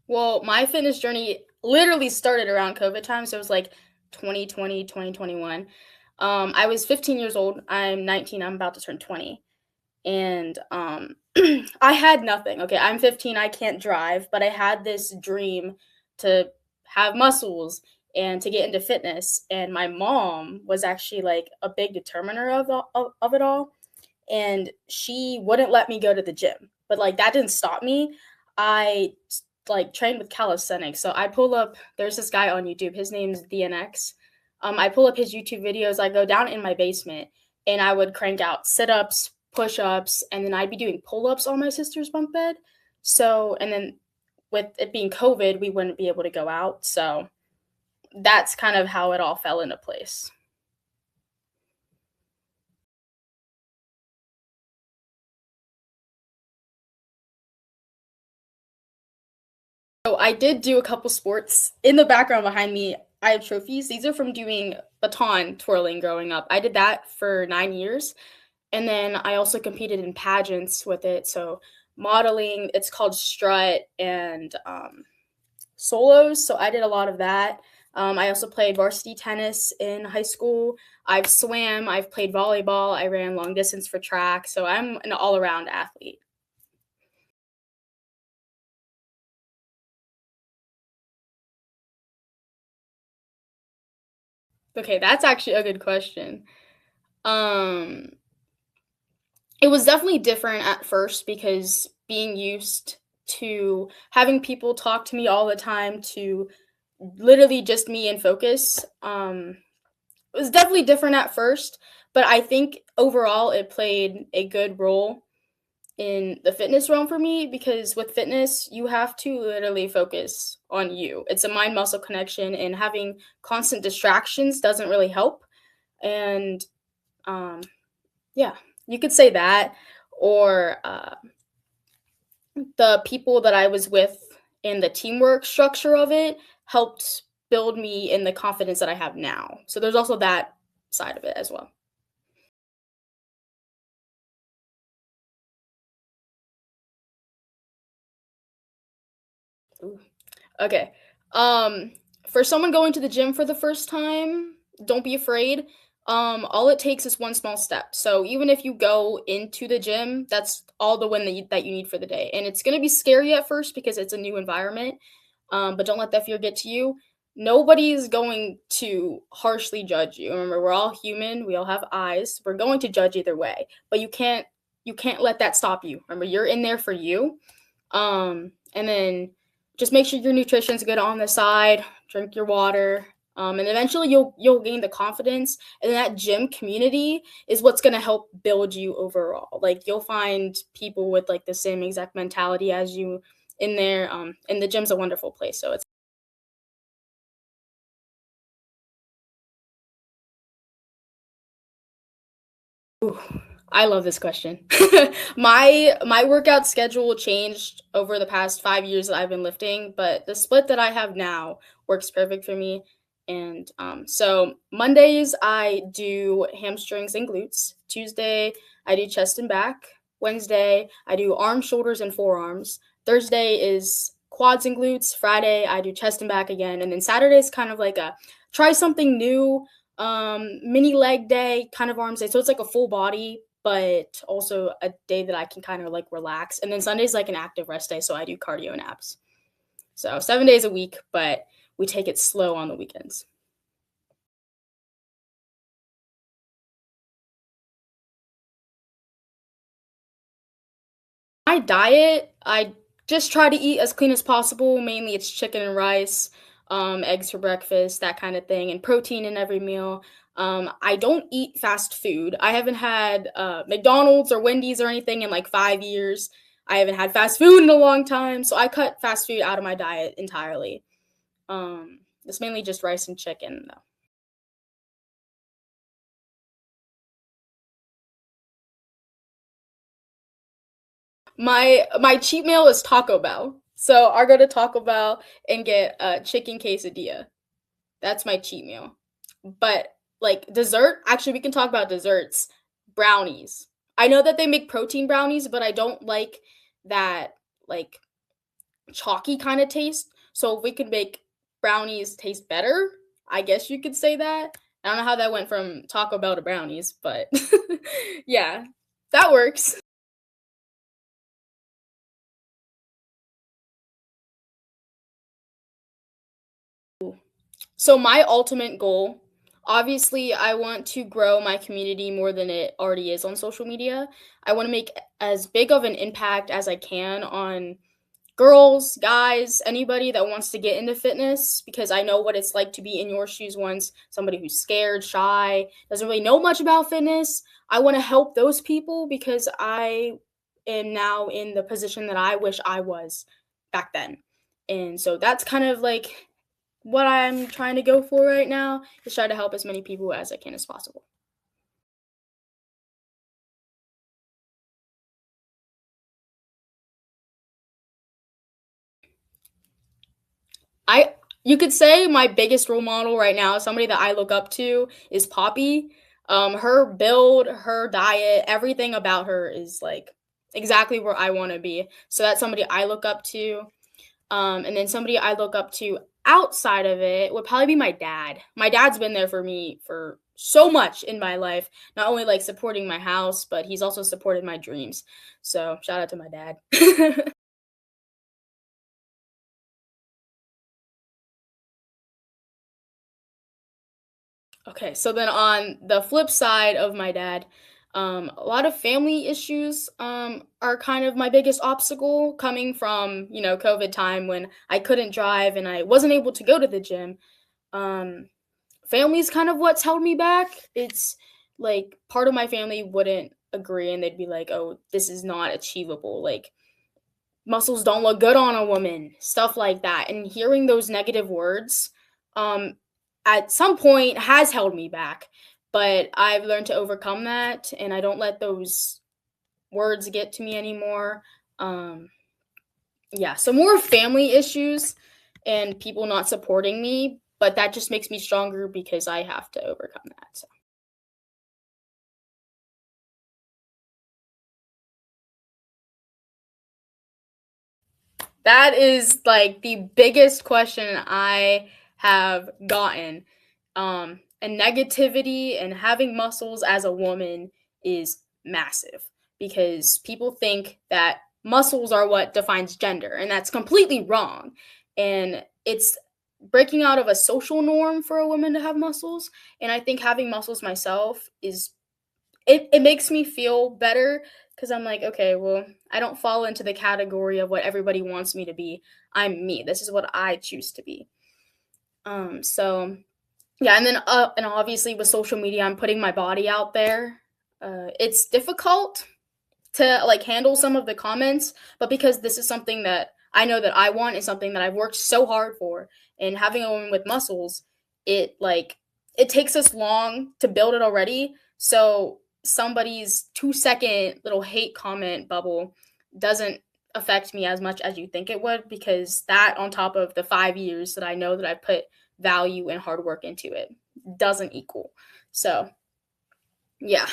Well, my fitness journey literally started around COVID time, so it was like 2020, 2021. I was 15 years old. I'm 19. I'm about to turn 20. And I had nothing. Okay, I'm 15. I can't drive, but I had this dream to have muscles and to get into fitness. And my mom was actually like a big determiner of it all, and she wouldn't let me go to the gym. But like that didn't stop me. I like trained with calisthenics. So I pull up there's this guy on YouTube. His name's DNX. I pull up his YouTube videos. I go down in my basement and I would crank out sit-ups, push-ups, and then I'd be doing pull-ups on my sister's bunk bed. So and then with it being COVID, we wouldn't be able to go out. So that's kind of how it all fell into place. So I did do a couple sports. In the background behind me, I have trophies. These are from doing baton twirling growing up. I did that for 9 years. And then I also competed in pageants with it. So modeling, it's called strut and solos. So I did a lot of that. I also played varsity tennis in high school. I've swam, I've played volleyball, I ran long distance for track. So I'm an all around athlete. Okay, that's actually a good question. Um, It was definitely different at first because being used to having people talk to me all the time to literally just me in focus, it was definitely different at first, but I think overall it played a good role in the fitness realm for me because with fitness, you have to literally focus on you. It's a mind muscle connection, and having constant distractions doesn't really help. And um, yeah, you could say that, or the people that I was with and the teamwork structure of it helped build me in the confidence that I have now. So there's also that side of it as well. Ooh. Okay. Um, for someone going to the gym for the first time, don't be afraid. All it takes is one small step. So even if you go into the gym, that's all the win that you need for the day. And it's gonna be scary at first because it's a new environment. But don't let that fear get to you. Nobody is going to harshly judge you. Remember, we're all human. We all have eyes. We're going to judge either way, but you can't let that stop you. Remember, you're in there for you. And then just make sure your nutrition's good on the side. Drink your water. And eventually you'll gain the confidence, and that gym community is what's gonna help build you overall. Like you'll find people with like the same exact mentality as you in there. And the gym's a wonderful place. So it's Ooh, I love this question. My workout schedule changed over the past 5 years that I've been lifting, but the split that I have now works perfect for me. And so Mondays I do hamstrings and glutes. Tuesday I do chest and back. Wednesday I do arms, shoulders, and forearms. Thursday is quads and glutes. Friday I do chest and back again, and then Saturday is kind of like a try something new, mini leg day, kind of arms day. So it's like a full body, but also a day that I can kind of like relax. And then Sunday's like an active rest day, so I do cardio and abs. So 7 days a week, but we take it slow on the weekends. My diet, I just try to eat as clean as possible. Mainly it's chicken and rice, eggs for breakfast, that kind of thing, and protein in every meal. I don't eat fast food. I haven't had McDonald's or Wendy's or anything in like 5 years. I haven't had fast food in a long time, so I cut fast food out of my diet entirely. It's mainly just rice and chicken, though. My cheat meal is Taco Bell. So I go to Taco Bell and get a chicken quesadilla. That's my cheat meal. But like dessert, actually we can talk about desserts. Brownies. I know that they make protein brownies, but I don't like that like chalky kind of taste. So if we could make brownies taste better, I guess you could say that. I don't know how that went from Taco Bell to brownies, but yeah, that works. So my ultimate goal, obviously, I want to grow my community more than it already is on social media. I want to make as big of an impact as I can on girls, guys, anybody that wants to get into fitness because I know what it's like to be in your shoes once, somebody who's scared, shy, doesn't really know much about fitness. I want to help those people because I am now in the position that I wish I was back then. And so that's kind of like what I'm trying to go for right now is try to help as many people as I can as possible. I You could say my biggest role model right now, somebody that I look up to, is Poppy. Her build, her diet, everything about her is like exactly where I want to be. So that's somebody I look up to. And then somebody I look up to outside of it would probably be my dad. My dad's been there for me for so much in my life, not only like supporting my house, but he's also supported my dreams. So shout out to my dad. Okay, so then on the flip side of my dad, a lot of family issues are kind of my biggest obstacle coming from, COVID time when I couldn't drive and I wasn't able to go to the gym. Um, Family's kind of what's held me back. It's like part of my family wouldn't agree and they'd be like, oh, this is not achievable. Like, muscles don't look good on a woman, stuff like that. And hearing those negative words um, at some point has held me back. But I've learned to overcome that and I don't let those words get to me anymore. Um, yeah, so more family issues and people not supporting me, but that just makes me stronger because I have to overcome that. So that is like the biggest question I have gotten. And negativity and having muscles as a woman is massive because people think that muscles are what defines gender, and that's completely wrong. And it's breaking out of a social norm for a woman to have muscles. And I think having muscles myself is it makes me feel better because I'm like, okay, well, I don't fall into the category of what everybody wants me to be. I'm me. This is what I choose to be. So yeah, and then and obviously with social media, I'm putting my body out there. It's difficult to like handle some of the comments, but because this is something that I know that I want and something that I've worked so hard for, and having a woman with muscles, it like it takes us long to build it already. So somebody's 2-second little hate comment bubble doesn't affect me as much as you think it would because that on top of the 5 years that I know that I put value and hard work into it doesn't equal. So yeah.